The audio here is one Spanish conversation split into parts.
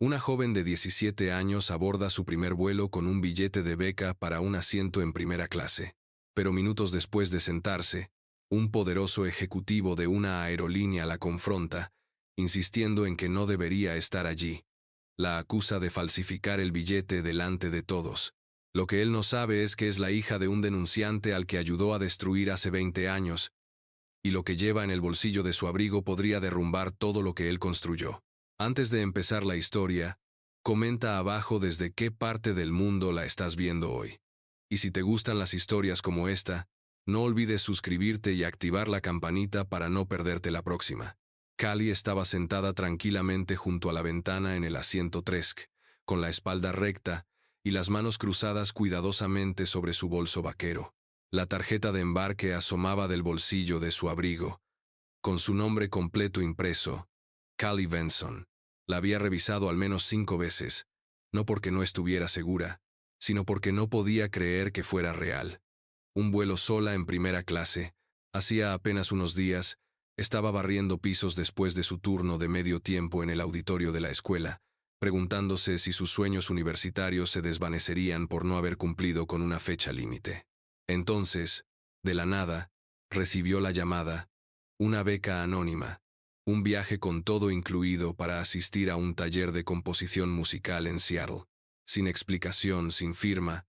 Una joven de 17 años aborda su primer vuelo con un billete de beca para un asiento en primera clase. Pero minutos después de sentarse, un poderoso ejecutivo de una aerolínea la confronta, insistiendo en que no debería estar allí. La acusa de falsificar el billete delante de todos. Lo que él no sabe es que es la hija de un denunciante al que ayudó a destruir hace 20 años, y lo que lleva en el bolsillo de su abrigo podría derrumbar todo lo que él construyó. Antes de empezar la historia, comenta abajo desde qué parte del mundo la estás viendo hoy. Y si te gustan las historias como esta, no olvides suscribirte y activar la campanita para no perderte la próxima. Callie estaba sentada tranquilamente junto a la ventana en el asiento 3, con la espalda recta y las manos cruzadas cuidadosamente sobre su bolso vaquero. La tarjeta de embarque asomaba del bolsillo de su abrigo, con su nombre completo impreso, Callie Benson. La había revisado al menos 5 veces, no porque no estuviera segura, sino porque no podía creer que fuera real. Un vuelo sola en primera clase, hacía apenas unos días, estaba barriendo pisos después de su turno de medio tiempo en el auditorio de la escuela, preguntándose si sus sueños universitarios se desvanecerían por no haber cumplido con una fecha límite. Entonces, de la nada, recibió la llamada, una beca anónima, un viaje con todo incluido para asistir a un taller de composición musical en Seattle, sin explicación, sin firma,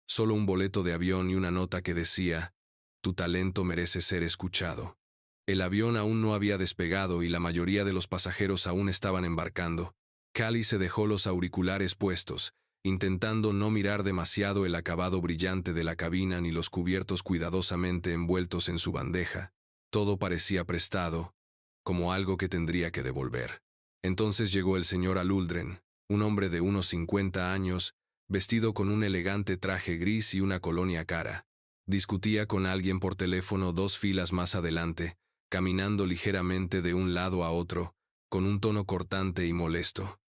solo un boleto de avión y una nota que decía, tu talento merece ser escuchado. El avión aún no había despegado y la mayoría de los pasajeros aún estaban embarcando. Callie se dejó los auriculares puestos, intentando no mirar demasiado el acabado brillante de la cabina ni los cubiertos cuidadosamente envueltos en su bandeja. Todo parecía prestado, como algo que tendría que devolver. Entonces llegó el señor Aluldren, un hombre de unos 50 años, vestido con un elegante traje gris y una colonia cara. Discutía con alguien por teléfono 2 filas más adelante, caminando ligeramente de un lado a otro, con un tono cortante y molesto.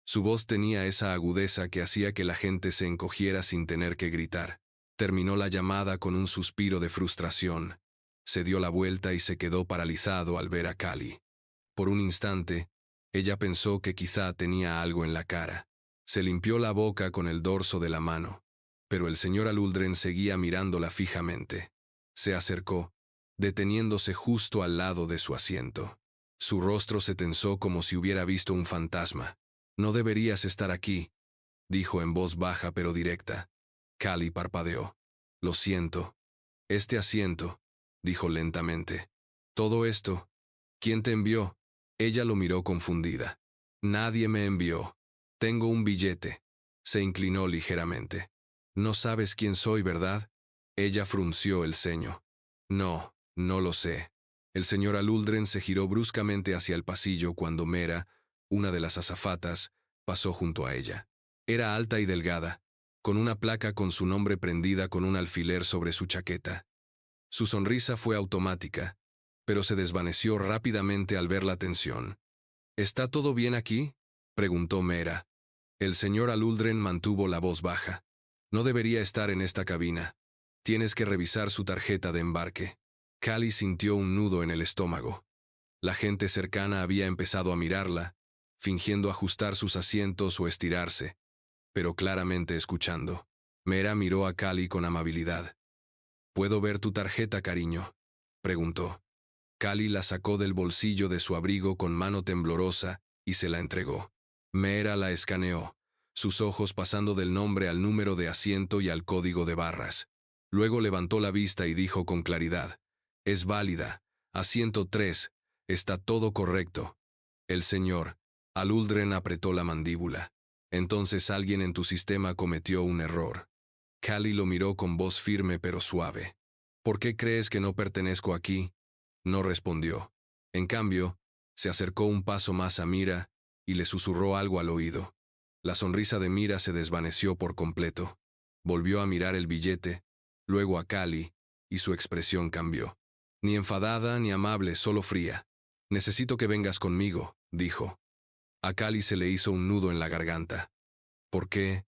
Su voz tenía esa agudeza que hacía que la gente se encogiera sin tener que gritar. Terminó la llamada con un suspiro de frustración. Se dio la vuelta y se quedó paralizado al ver a Callie. Por un instante, ella pensó que quizá tenía algo en la cara. Se limpió la boca con el dorso de la mano, pero el señor Aluldren seguía mirándola fijamente. Se acercó, deteniéndose justo al lado de su asiento. Su rostro se tensó como si hubiera visto un fantasma. No deberías estar aquí, dijo en voz baja pero directa. Callie parpadeó. Lo siento. Este asiento, dijo lentamente. Todo esto, ¿quién te envió? Ella lo miró confundida. Nadie me envió. Tengo un billete. Se inclinó ligeramente. No sabes quién soy, ¿verdad? Ella frunció el ceño. No, no lo sé. El señor Aluldren se giró bruscamente hacia el pasillo cuando Mera, una de las azafatas, pasó junto a ella. Era alta y delgada, con una placa con su nombre prendida con un alfiler sobre su chaqueta. Su sonrisa fue automática, pero se desvaneció rápidamente al ver la tensión. ¿Está todo bien aquí?, preguntó Mera. El señor Aluldren mantuvo la voz baja. No debería estar en esta cabina. Tienes que revisar su tarjeta de embarque. Callie sintió un nudo en el estómago. La gente cercana había empezado a mirarla, fingiendo ajustar sus asientos o estirarse, pero claramente escuchando. Mera miró a Callie con amabilidad. ¿Puedo ver tu tarjeta, cariño?, preguntó. Callie la sacó del bolsillo de su abrigo con mano temblorosa y se la entregó. Mera la escaneó, sus ojos pasando del nombre al número de asiento y al código de barras. Luego levantó la vista y dijo con claridad, «Es válida. Asiento 3. Está todo correcto». El señor Aluldren apretó la mandíbula. Entonces alguien en tu sistema cometió un error. Callie lo miró con voz firme pero suave. ¿Por qué crees que no pertenezco aquí? No respondió. En cambio, se acercó un paso más a Mira y le susurró algo al oído. La sonrisa de Mira se desvaneció por completo. Volvió a mirar el billete, luego a Callie, y su expresión cambió. Ni enfadada ni amable, solo fría. «Necesito que vengas conmigo», dijo. A Callie se le hizo un nudo en la garganta. «¿Por qué?»,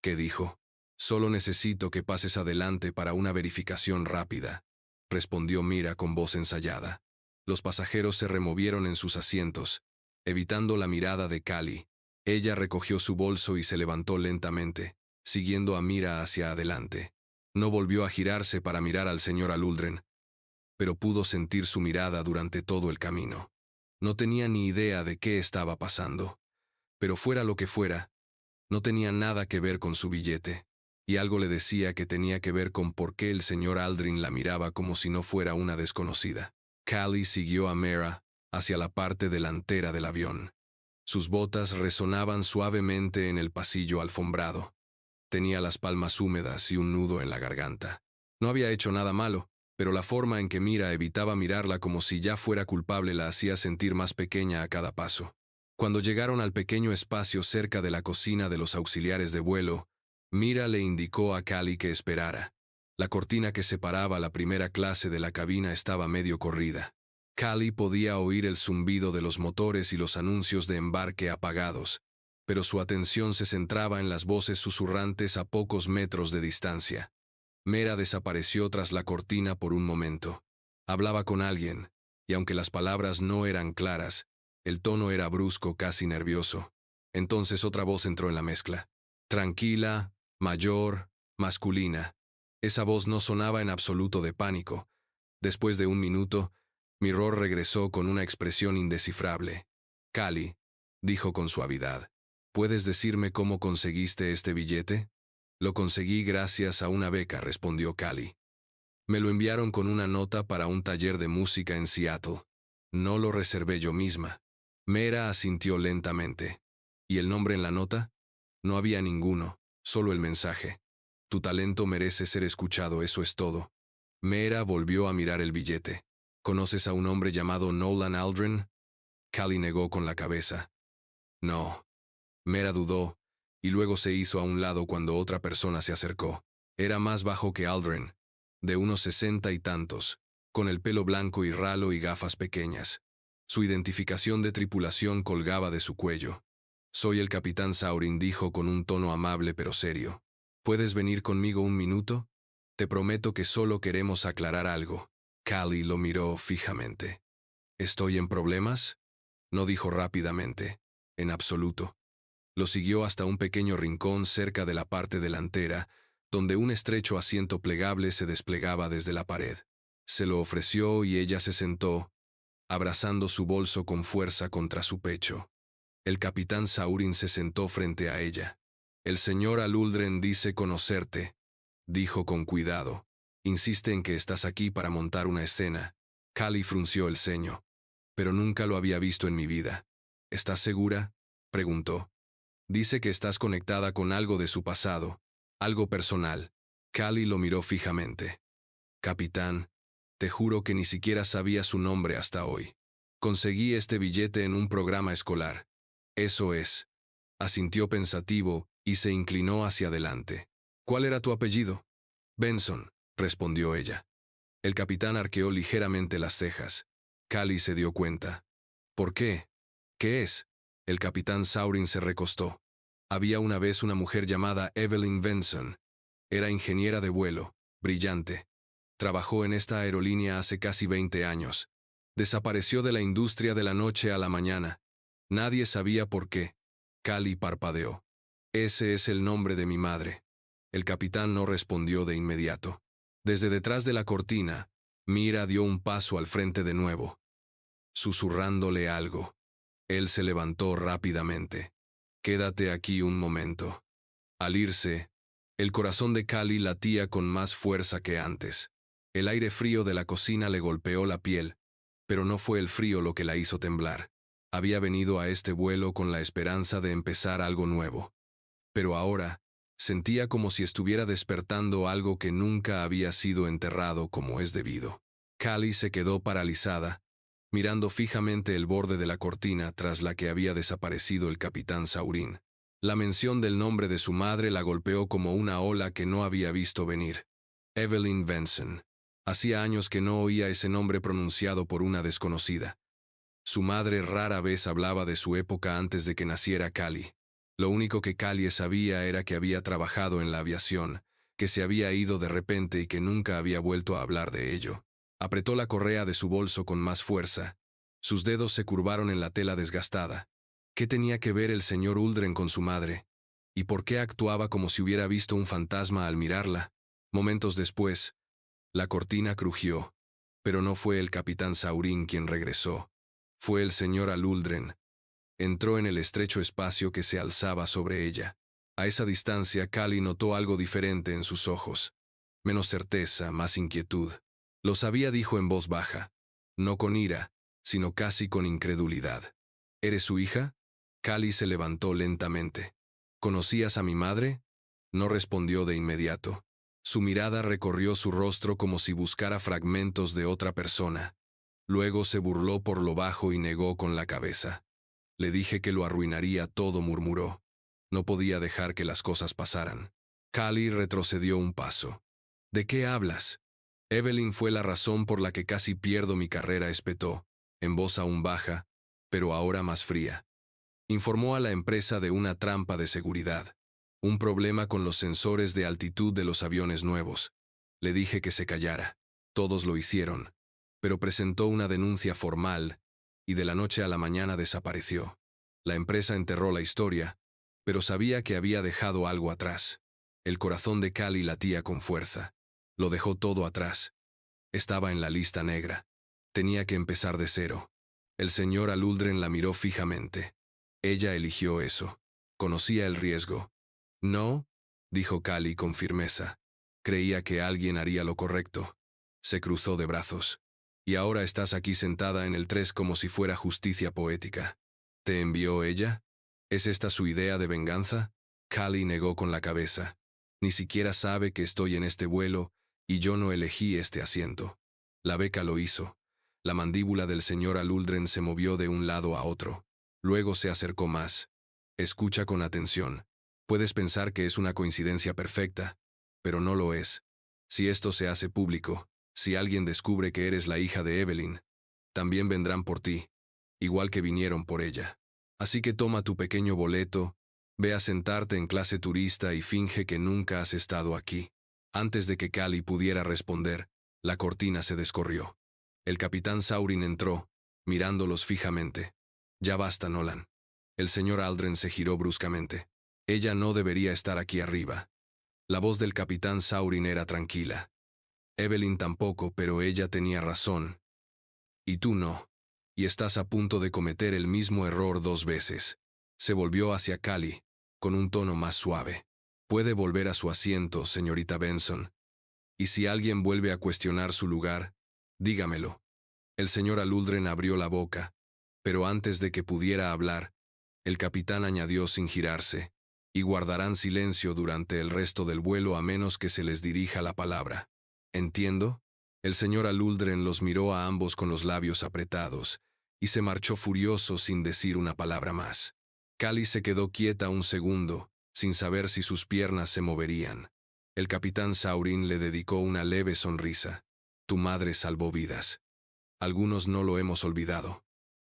¿qué dijo? «Solo necesito que pases adelante para una verificación rápida», respondió Mira con voz ensayada. Los pasajeros se removieron en sus asientos, evitando la mirada de Callie, Ella recogió su bolso y se levantó lentamente, siguiendo a Mira hacia adelante. No volvió a girarse para mirar al señor Aluldren, pero pudo sentir su mirada durante todo el camino. No tenía ni idea de qué estaba pasando. Pero fuera lo que fuera, no tenía nada que ver con su billete, y algo le decía que tenía que ver con por qué el señor Aldrin la miraba como si no fuera una desconocida. Callie siguió a Mera hacia la parte delantera del avión. Sus botas resonaban suavemente en el pasillo alfombrado. Tenía las palmas húmedas y un nudo en la garganta. No había hecho nada malo, pero la forma en que Mira evitaba mirarla como si ya fuera culpable la hacía sentir más pequeña a cada paso. Cuando llegaron al pequeño espacio cerca de la cocina de los auxiliares de vuelo, Mira le indicó a Callie que esperara. La cortina que separaba la primera clase de la cabina estaba medio corrida. Callie podía oír el zumbido de los motores y los anuncios de embarque apagados, pero su atención se centraba en las voces susurrantes a pocos metros de distancia. Mera desapareció tras la cortina por un momento. Hablaba con alguien, y aunque las palabras no eran claras, el tono era brusco, casi nervioso. Entonces otra voz entró en la mezcla. Tranquila, mayor, masculina. Esa voz no sonaba en absoluto de pánico. Después de un minuto, Mirror regresó con una expresión indescifrable. Callie, dijo con suavidad, ¿puedes decirme cómo conseguiste este billete? Lo conseguí gracias a una beca, respondió Callie. Me lo enviaron con una nota para un taller de música en Seattle. No lo reservé yo misma. Mera asintió lentamente. ¿Y el nombre en la nota? No había ninguno, solo el mensaje. Tu talento merece ser escuchado, eso es todo. Mera volvió a mirar el billete. ¿Conoces a un hombre llamado Nolan Aldrin? Callie negó con la cabeza. No. Mera dudó, y luego se hizo a un lado cuando otra persona se acercó. Era más bajo que Aldrin, de unos 60 y tantos, con el pelo blanco y ralo y gafas pequeñas. Su identificación de tripulación colgaba de su cuello. Soy el capitán Saurin, dijo con un tono amable pero serio. ¿Puedes venir conmigo un minuto? Te prometo que solo queremos aclarar algo. Callie lo miró fijamente. ¿Estoy en problemas? No dijo rápidamente. En absoluto. Lo siguió hasta un pequeño rincón cerca de la parte delantera, donde un estrecho asiento plegable se desplegaba desde la pared. Se lo ofreció y ella se sentó, abrazando su bolso con fuerza contra su pecho. El capitán Saurin se sentó frente a ella. El señor Aluldren dice conocerte, dijo con cuidado. Insiste en que estás aquí para montar una escena. Callie frunció el ceño. Pero nunca lo había visto en mi vida. ¿Estás segura? Preguntó. Dice que estás conectada con algo de su pasado, algo personal. Callie lo miró fijamente. Capitán, te juro que ni siquiera sabía su nombre hasta hoy. Conseguí este billete en un programa escolar. Eso es. Asintió pensativo y se inclinó hacia adelante. ¿Cuál era tu apellido? Benson, respondió ella. El capitán arqueó ligeramente las cejas. Callie se dio cuenta. ¿Por qué? ¿Qué es? El capitán Saurin se recostó. Había una vez una mujer llamada Evelyn Benson. Era ingeniera de vuelo, brillante. Trabajó en esta aerolínea hace casi 20 años. Desapareció de la industria de la noche a la mañana. Nadie sabía por qué. Callie parpadeó. Ese es el nombre de mi madre. El capitán no respondió de inmediato. Desde detrás de la cortina, Mira dio un paso al frente de nuevo, susurrándole algo. Él se levantó rápidamente. Quédate aquí un momento. Al irse, el corazón de Callie latía con más fuerza que antes. El aire frío de la cocina le golpeó la piel, pero no fue el frío lo que la hizo temblar. Había venido a este vuelo con la esperanza de empezar algo nuevo. Pero ahora, sentía como si estuviera despertando algo que nunca había sido enterrado como es debido. Callie se quedó paralizada, mirando fijamente el borde de la cortina tras la que había desaparecido el capitán Saurin. La mención del nombre de su madre la golpeó como una ola que no había visto venir. Evelyn Benson. Hacía años que no oía ese nombre pronunciado por una desconocida. Su madre rara vez hablaba de su época antes de que naciera Callie. Lo único que Callie sabía era que había trabajado en la aviación, que se había ido de repente y que nunca había vuelto a hablar de ello. Apretó la correa de su bolso con más fuerza. Sus dedos se curvaron en la tela desgastada. ¿Qué tenía que ver el señor Uldren con su madre? ¿Y por qué actuaba como si hubiera visto un fantasma al mirarla? Momentos después, la cortina crujió, pero no fue el capitán Saurin quien regresó. Fue el señor Aluldren. Entró en el estrecho espacio que se alzaba sobre ella. A esa distancia, Cali notó algo diferente en sus ojos. Menos certeza, más inquietud. Lo sabía, dijo en voz baja. No con ira, sino casi con incredulidad. ¿Eres su hija? Cali se levantó lentamente. ¿Conocías a mi madre? No respondió de inmediato. Su mirada recorrió su rostro como si buscara fragmentos de otra persona. Luego se burló por lo bajo y negó con la cabeza. Le dije que lo arruinaría todo, murmuró. No podía dejar que las cosas pasaran. Cali retrocedió un paso. ¿De qué hablas? Evelyn fue la razón por la que casi pierdo mi carrera, espetó, en voz aún baja, pero ahora más fría. Informó a la empresa de una trampa de seguridad, un problema con los sensores de altitud de los aviones nuevos. Le dije que se callara. Todos lo hicieron, pero presentó una denuncia formal y de la noche a la mañana desapareció. La empresa enterró la historia, pero sabía que había dejado algo atrás. El corazón de Cali latía con fuerza. Lo dejó todo atrás. Estaba en la lista negra. Tenía que empezar de cero. El señor Aluldren la miró fijamente. Ella eligió eso. Conocía el riesgo. No, dijo Cali con firmeza. Creía que alguien haría lo correcto. Se cruzó de brazos. Y ahora estás aquí sentada en el 3 como si fuera justicia poética. ¿Te envió ella? ¿Es esta su idea de venganza? Cali negó con la cabeza. Ni siquiera sabe que estoy en este vuelo, y yo no elegí este asiento. La beca lo hizo. La mandíbula del señor Aluldren se movió de un lado a otro. Luego se acercó más. Escucha con atención. Puedes pensar que es una coincidencia perfecta, pero no lo es. Si esto se hace público, si alguien descubre que eres la hija de Evelyn, también vendrán por ti, igual que vinieron por ella. Así que toma tu pequeño boleto, ve a sentarte en clase turista y finge que nunca has estado aquí. Antes de que Cali pudiera responder, la cortina se descorrió. El capitán Saurin entró, mirándolos fijamente. Ya basta, Nolan. El señor Aldren se giró bruscamente. Ella no debería estar aquí arriba. La voz del capitán Saurin era tranquila. Evelyn tampoco, pero ella tenía razón. Y tú no. Y estás a punto de cometer el mismo error 2 veces. Se volvió hacia Cali, con un tono más suave. Puede volver a su asiento, señorita Benson. Y si alguien vuelve a cuestionar su lugar, dígamelo. El señor Aluldren abrió la boca, pero antes de que pudiera hablar, el capitán añadió sin girarse, y guardarán silencio durante el resto del vuelo a menos que se les dirija la palabra. ¿Entiendo? El señor Aluldren los miró a ambos con los labios apretados, y se marchó furioso sin decir una palabra más. Cali se quedó quieta un segundo, sin saber si sus piernas se moverían. El capitán Saurin le dedicó una leve sonrisa. Tu madre salvó vidas. Algunos no lo hemos olvidado.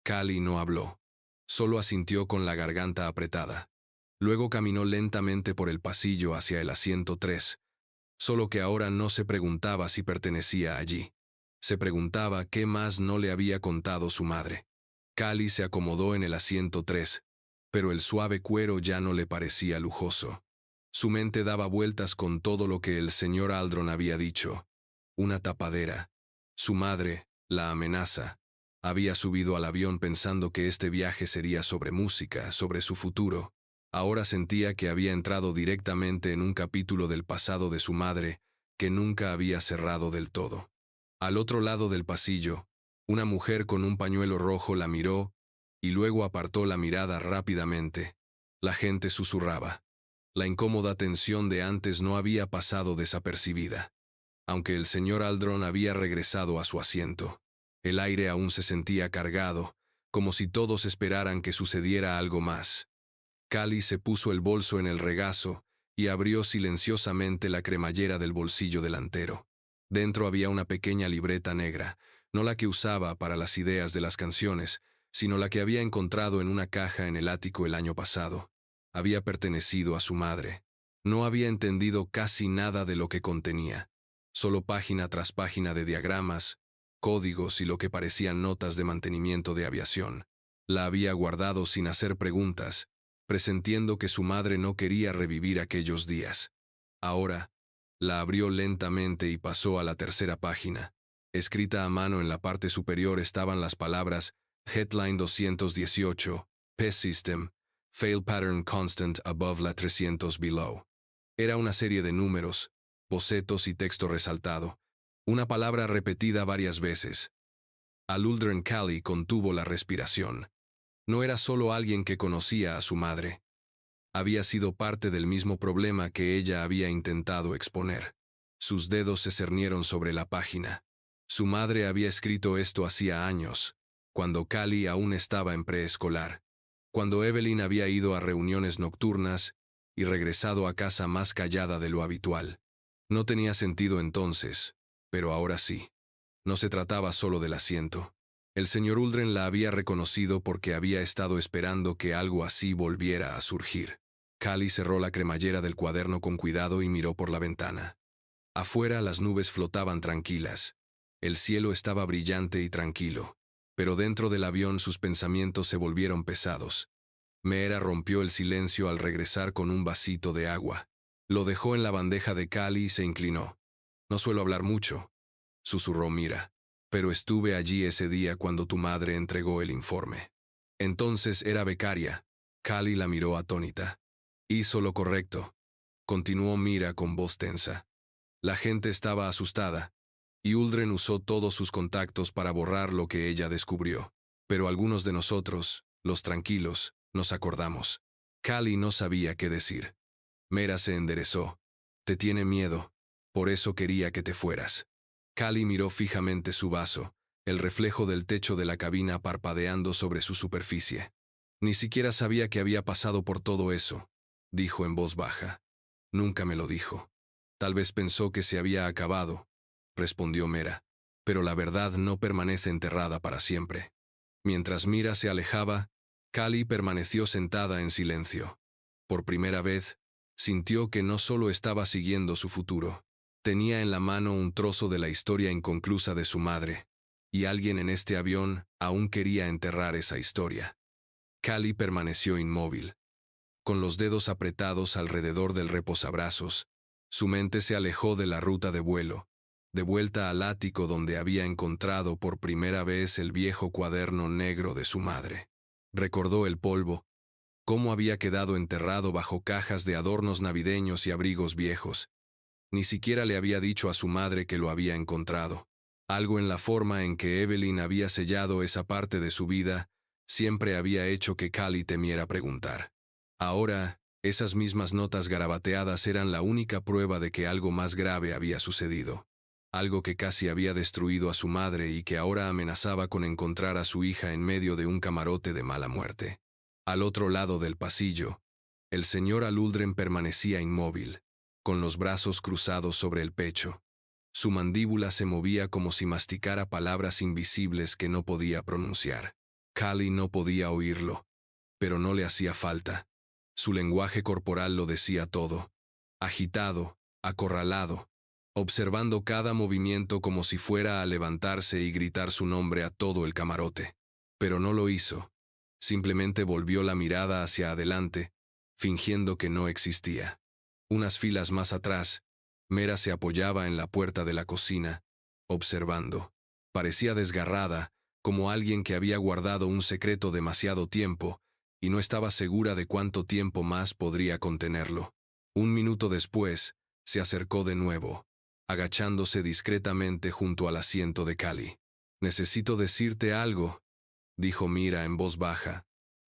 Cali no habló. Solo asintió con la garganta apretada. Luego caminó lentamente por el pasillo hacia el asiento 3, solo que ahora no se preguntaba si pertenecía allí. Se preguntaba qué más no le había contado su madre. Cali se acomodó en el asiento 3, pero el suave cuero ya no le parecía lujoso. Su mente daba vueltas con todo lo que el señor Aldron había dicho. Una tapadera. Su madre, la amenaza. Había subido al avión pensando que este viaje sería sobre música, sobre su futuro. Ahora sentía que había entrado directamente en un capítulo del pasado de su madre que nunca había cerrado del todo. Al otro lado del pasillo, una mujer con un pañuelo rojo la miró y luego apartó la mirada rápidamente. La gente susurraba. La incómoda tensión de antes no había pasado desapercibida. Aunque el señor Aldron había regresado a su asiento, el aire aún se sentía cargado, como si todos esperaran que sucediera algo más. Cali se puso el bolso en el regazo y abrió silenciosamente la cremallera del bolsillo delantero. Dentro había una pequeña libreta negra, no la que usaba para las ideas de las canciones, sino la que había encontrado en una caja en el ático el año pasado. Había pertenecido a su madre. No había entendido casi nada de lo que contenía. Solo página tras página de diagramas, códigos y lo que parecían notas de mantenimiento de aviación. La había guardado sin hacer preguntas, presentiendo que su madre no quería revivir aquellos días. Ahora, la abrió lentamente y pasó a la tercera página. Escrita a mano en la parte superior estaban las palabras Headline 218, PES System, Fail Pattern Constant above la 300 below. Era una serie de números, bocetos y texto resaltado. Una palabra repetida varias veces. Aluldren Cali contuvo la respiración. No era solo alguien que conocía a su madre. Había sido parte del mismo problema que ella había intentado exponer. Sus dedos se cernieron sobre la página. Su madre había escrito esto hacía años, cuando Cali aún estaba en preescolar, cuando Evelyn había ido a reuniones nocturnas y regresado a casa más callada de lo habitual. No tenía sentido entonces, pero ahora sí. No se trataba solo del asiento. El señor Uldren la había reconocido porque había estado esperando que algo así volviera a surgir. Cali cerró la cremallera del cuaderno con cuidado y miró por la ventana. Afuera las nubes flotaban tranquilas. El cielo estaba brillante y tranquilo, pero dentro del avión sus pensamientos se volvieron pesados. Mera rompió el silencio al regresar con un vasito de agua. Lo dejó en la bandeja de Cali y se inclinó. No suelo hablar mucho, susurró Mira, pero estuve allí ese día cuando tu madre entregó el informe. Entonces era becaria. Cali la miró atónita. Hizo lo correcto, continuó Mira con voz tensa. La gente estaba asustada, y Uldren usó todos sus contactos para borrar lo que ella descubrió. Pero algunos de nosotros, los tranquilos, nos acordamos. Cali no sabía qué decir. Mera se enderezó. Te tiene miedo. Por eso quería que te fueras. Cali miró fijamente su vaso, el reflejo del techo de la cabina parpadeando sobre su superficie. Ni siquiera sabía que había pasado por todo eso, dijo en voz baja. Nunca me lo dijo. Tal vez pensó que se había acabado, respondió Mera, pero la verdad no permanece enterrada para siempre. Mientras Mira se alejaba, Cali permaneció sentada en silencio. Por primera vez, sintió que no solo estaba siguiendo su futuro, tenía en la mano un trozo de la historia inconclusa de su madre, y alguien en este avión aún quería enterrar esa historia. Cali permaneció inmóvil, con los dedos apretados alrededor del reposabrazos. Su mente se alejó de la ruta de vuelo, de vuelta al ático donde había encontrado por primera vez el viejo cuaderno negro de su madre. Recordó el polvo, cómo había quedado enterrado bajo cajas de adornos navideños y abrigos viejos. Ni siquiera le había dicho a su madre que lo había encontrado. Algo en la forma en que Evelyn había sellado esa parte de su vida siempre había hecho que Cali temiera preguntar. Ahora, esas mismas notas garabateadas eran la única prueba de que algo más grave había sucedido. Algo que casi había destruido a su madre y que ahora amenazaba con encontrar a su hija en medio de un camarote de mala muerte. Al otro lado del pasillo, el señor Aluldren permanecía inmóvil, con los brazos cruzados sobre el pecho. Su mandíbula se movía como si masticara palabras invisibles que no podía pronunciar. Cali no podía oírlo, pero no le hacía falta. Su lenguaje corporal lo decía todo. Agitado, acorralado, observando cada movimiento como si fuera a levantarse y gritar su nombre a todo el camarote. Pero no lo hizo. Simplemente volvió la mirada hacia adelante, fingiendo que no existía. Unas filas más atrás, Mera se apoyaba en la puerta de la cocina, observando. Parecía desgarrada, como alguien que había guardado un secreto demasiado tiempo, y no estaba segura de cuánto tiempo más podría contenerlo. Un minuto después, se acercó de nuevo, agachándose discretamente junto al asiento de Cali. «Necesito decirte algo», dijo Mira en voz baja,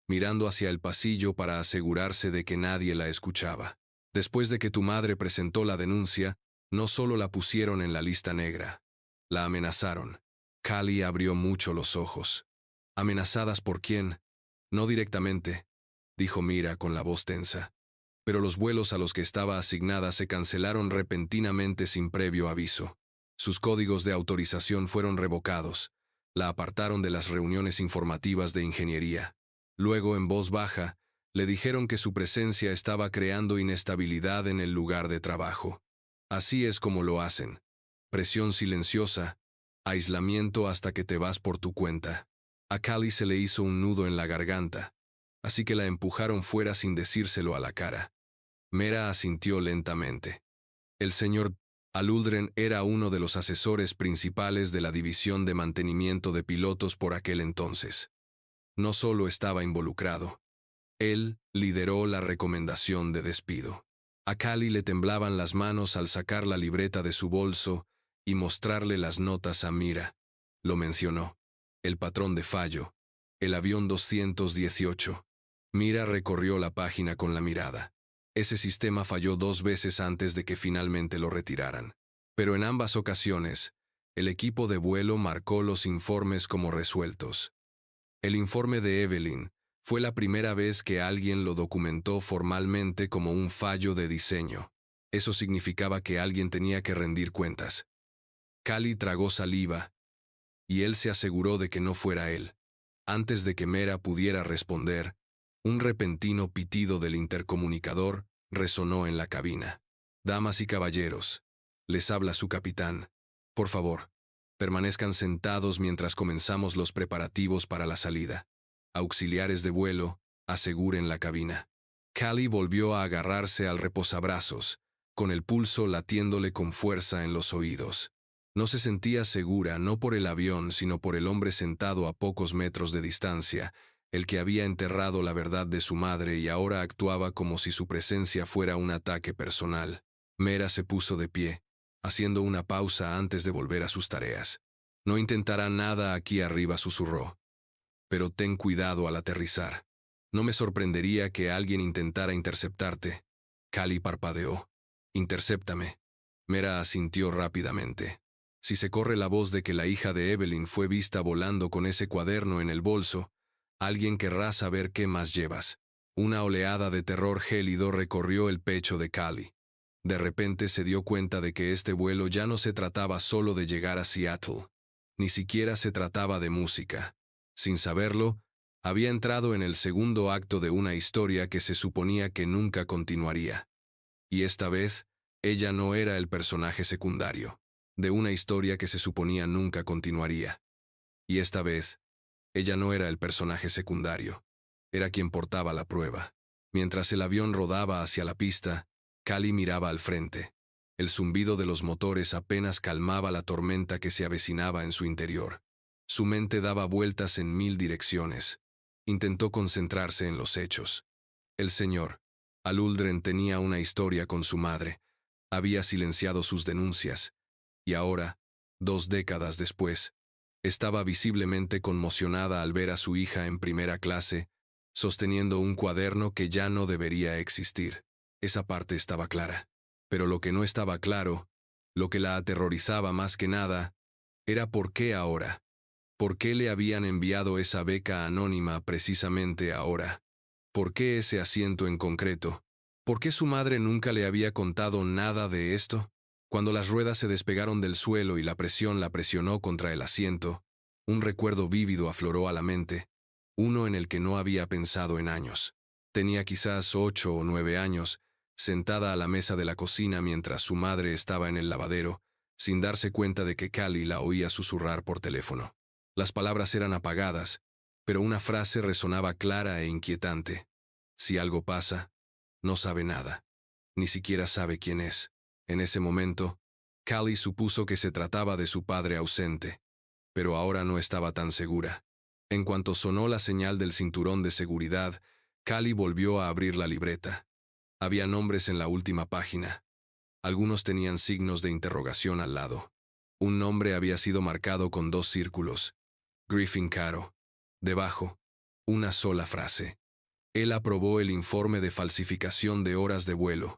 mirando hacia el pasillo para asegurarse de que nadie la escuchaba. «Después de que tu madre presentó la denuncia, no solo la pusieron en la lista negra, la amenazaron». Cali abrió mucho los ojos. «¿Amenazadas por quién?» «No directamente», dijo Mira con la voz tensa. Pero los vuelos a los que estaba asignada se cancelaron repentinamente sin previo aviso. Sus códigos de autorización fueron revocados. La apartaron de las reuniones informativas de ingeniería. Luego, en voz baja, le dijeron que su presencia estaba creando inestabilidad en el lugar de trabajo. Así es como lo hacen. Presión silenciosa, aislamiento hasta que te vas por tu cuenta. A Callie se le hizo un nudo en la garganta, así que la empujaron fuera sin decírselo a la cara. Mera asintió lentamente. El señor Aluldren era uno de los asesores principales de la división de mantenimiento de pilotos por aquel entonces. No solo estaba involucrado. Él lideró la recomendación de despido. A Callie le temblaban las manos al sacar la libreta de su bolso y mostrarle las notas a Mira. Lo mencionó. El patrón de fallo. El avión 218. Mira recorrió la página con la mirada. Ese sistema falló 2 veces antes de que finalmente lo retiraran. Pero en ambas ocasiones, el equipo de vuelo marcó los informes como resueltos. El informe de Evelyn fue la primera vez que alguien lo documentó formalmente como un fallo de diseño. Eso significaba que alguien tenía que rendir cuentas. Callie tragó saliva, y él se aseguró de que no fuera él. Antes de que Mera pudiera responder, un repentino pitido del intercomunicador resonó en la cabina. «Damas y caballeros, les habla su capitán. Por favor, permanezcan sentados mientras comenzamos los preparativos para la salida. Auxiliares de vuelo, aseguren la cabina». Callie volvió a agarrarse al reposabrazos, con el pulso latiéndole con fuerza en los oídos. No se sentía segura no por el avión, sino por el hombre sentado a pocos metros de distancia, el que había enterrado la verdad de su madre y ahora actuaba como si su presencia fuera un ataque personal. Mera se puso de pie, haciendo una pausa antes de volver a sus tareas. «No intentará nada aquí arriba», susurró. «Pero ten cuidado al aterrizar. No me sorprendería que alguien intentara interceptarte». Callie parpadeó. «Intercéptame». Mera asintió rápidamente. Si se corre la voz de que la hija de Evelyn fue vista volando con ese cuaderno en el bolso, alguien querrá saber qué más llevas. Una oleada de terror gélido recorrió el pecho de Callie. De repente se dio cuenta de que este vuelo ya no se trataba solo de llegar a Seattle. Ni siquiera se trataba de música. Sin saberlo, había entrado en el segundo acto de una historia que se suponía que nunca continuaría. Y esta vez, ella no era el personaje secundario de una historia que se suponía nunca continuaría. Y esta vez, ella no era el personaje secundario. Era quien portaba la prueba. Mientras el avión rodaba hacia la pista, Callie miraba al frente. El zumbido de los motores apenas calmaba la tormenta que se avecinaba en su interior. Su mente daba vueltas en 1000 direcciones. Intentó concentrarse en los hechos. El señor Aluldren tenía una historia con su madre. Había silenciado sus denuncias. Y ahora, 2 décadas después, estaba visiblemente conmocionada al ver a su hija en primera clase, sosteniendo un cuaderno que ya no debería existir. Esa parte estaba clara. Pero lo que no estaba claro, lo que la aterrorizaba más que nada, era por qué ahora. ¿Por qué le habían enviado esa beca anónima precisamente ahora? ¿Por qué ese asiento en concreto? ¿Por qué su madre nunca le había contado nada de esto? Cuando las ruedas se despegaron del suelo y la presión la presionó contra el asiento, un recuerdo vívido afloró a la mente, uno en el que no había pensado en años. Tenía quizás 8 o 9 años, sentada a la mesa de la cocina mientras su madre estaba en el lavadero, sin darse cuenta de que Callie la oía susurrar por teléfono. Las palabras eran apagadas, pero una frase resonaba clara e inquietante. Si algo pasa, no sabe nada. Ni siquiera sabe quién es. En ese momento, Callie supuso que se trataba de su padre ausente, pero ahora no estaba tan segura. En cuanto sonó la señal del cinturón de seguridad, Callie volvió a abrir la libreta. Había nombres en la última página. Algunos tenían signos de interrogación al lado. Un nombre había sido marcado con 2 círculos. Griffin Caro. Debajo, una sola frase. Él aprobó el informe de falsificación de horas de vuelo.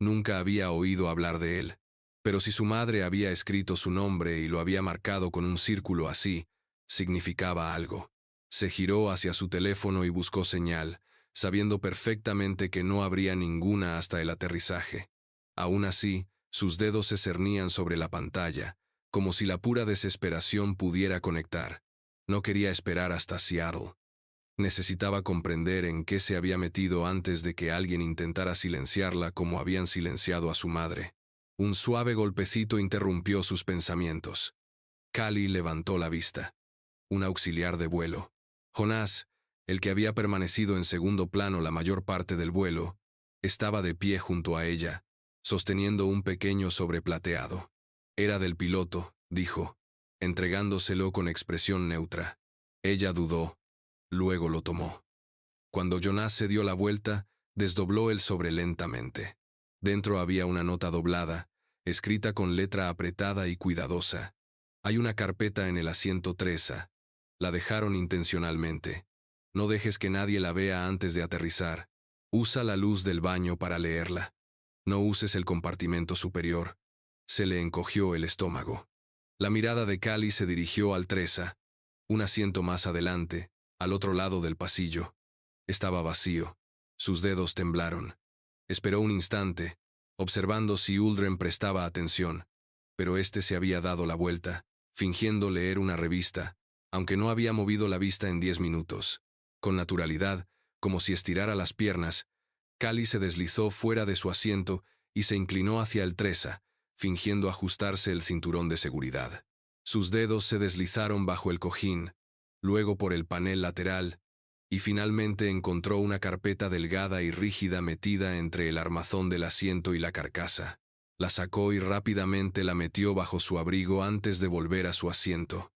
Nunca había oído hablar de él. Pero si su madre había escrito su nombre y lo había marcado con un círculo así, significaba algo. Se giró hacia su teléfono y buscó señal, sabiendo perfectamente que no habría ninguna hasta el aterrizaje. Aún así, sus dedos se cernían sobre la pantalla, como si la pura desesperación pudiera conectar. No quería esperar hasta Seattle. Necesitaba comprender en qué se había metido antes de que alguien intentara silenciarla como habían silenciado a su madre. Un suave golpecito interrumpió sus pensamientos. Callie levantó la vista. un auxiliar de vuelo. Jonás, el que había permanecido en segundo plano la mayor parte del vuelo, estaba de pie junto a ella, sosteniendo un pequeño sobre plateado. Era del piloto, dijo, entregándoselo con expresión neutra. Ella dudó, luego lo tomó. Cuando Jonás se dio la vuelta, desdobló el sobre lentamente. Dentro había una nota doblada, escrita con letra apretada y cuidadosa. Hay una carpeta en el asiento 3A. La dejaron intencionalmente. No dejes que nadie la vea antes de aterrizar. Usa la luz del baño para leerla. No uses el compartimento superior. Se le encogió el estómago. La mirada de Callie se dirigió al 3A, un asiento más adelante, al otro lado del pasillo. Estaba vacío. Sus dedos temblaron. Esperó un instante, observando si Uldren prestaba atención, pero éste se había dado la vuelta, fingiendo leer una revista, aunque no había movido la vista en 10 minutos. Con naturalidad, como si estirara las piernas, Callie se deslizó fuera de su asiento y se inclinó hacia el 3A, fingiendo ajustarse el cinturón de seguridad. Sus dedos se deslizaron bajo el cojín, luego por el panel lateral, y finalmente encontró una carpeta delgada y rígida metida entre el armazón del asiento y la carcasa. La sacó y rápidamente la metió bajo su abrigo antes de volver a su asiento.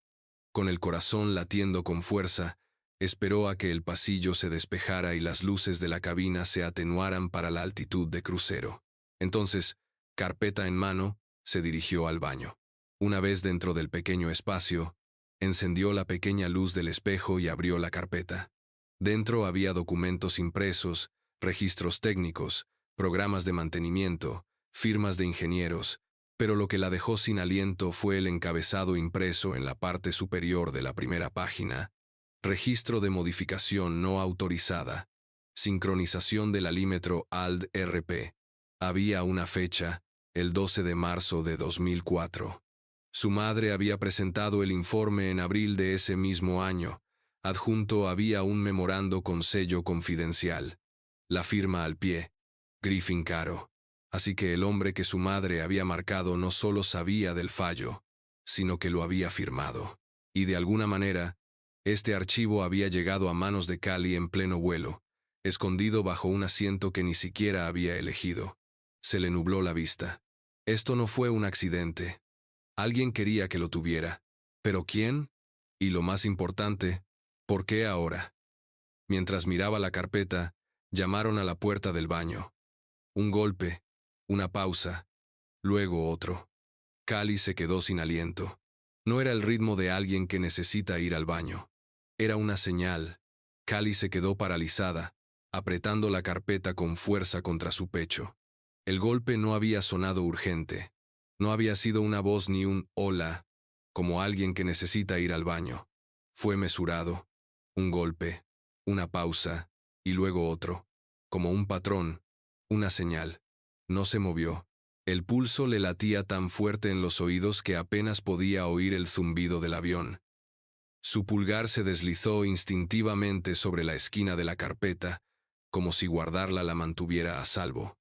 Con el corazón latiendo con fuerza, esperó a que el pasillo se despejara y las luces de la cabina se atenuaran para la altitud de crucero. Entonces, carpeta en mano, se dirigió al baño. Una vez dentro del pequeño espacio, encendió la pequeña luz del espejo y abrió la carpeta. Dentro había documentos impresos, registros técnicos, programas de mantenimiento, firmas de ingenieros, pero lo que la dejó sin aliento fue el encabezado impreso en la parte superior de la primera página: registro de modificación no autorizada, sincronización del alímetro ALD-RP. Había una fecha, el 12 de marzo de 2004. Su madre había presentado el informe en abril de ese mismo año. Adjunto había un memorando con sello confidencial. La firma al pie, Griffin Caro. Así que el hombre que su madre había marcado no solo sabía del fallo, sino que lo había firmado. Y de alguna manera, este archivo había llegado a manos de Callie en pleno vuelo, escondido bajo un asiento que ni siquiera había elegido. Se le nubló la vista. Esto no fue un accidente. Alguien quería que lo tuviera. ¿Pero quién? Y lo más importante, ¿por qué ahora? Mientras miraba la carpeta, llamaron a la puerta del baño. Un golpe, una pausa, luego otro. Callie se quedó sin aliento. No era el ritmo de alguien que necesita ir al baño. Era una señal. Callie se quedó paralizada, apretando la carpeta con fuerza contra su pecho. El golpe no había sonado urgente. No había sido una voz ni un «hola», como alguien que necesita ir al baño. Fue mesurado. Un golpe, una pausa, y luego otro. Como un patrón, una señal. No se movió. El pulso le latía tan fuerte en los oídos que apenas podía oír el zumbido del avión. Su pulgar se deslizó instintivamente sobre la esquina de la carpeta, como si guardarla la mantuviera a salvo.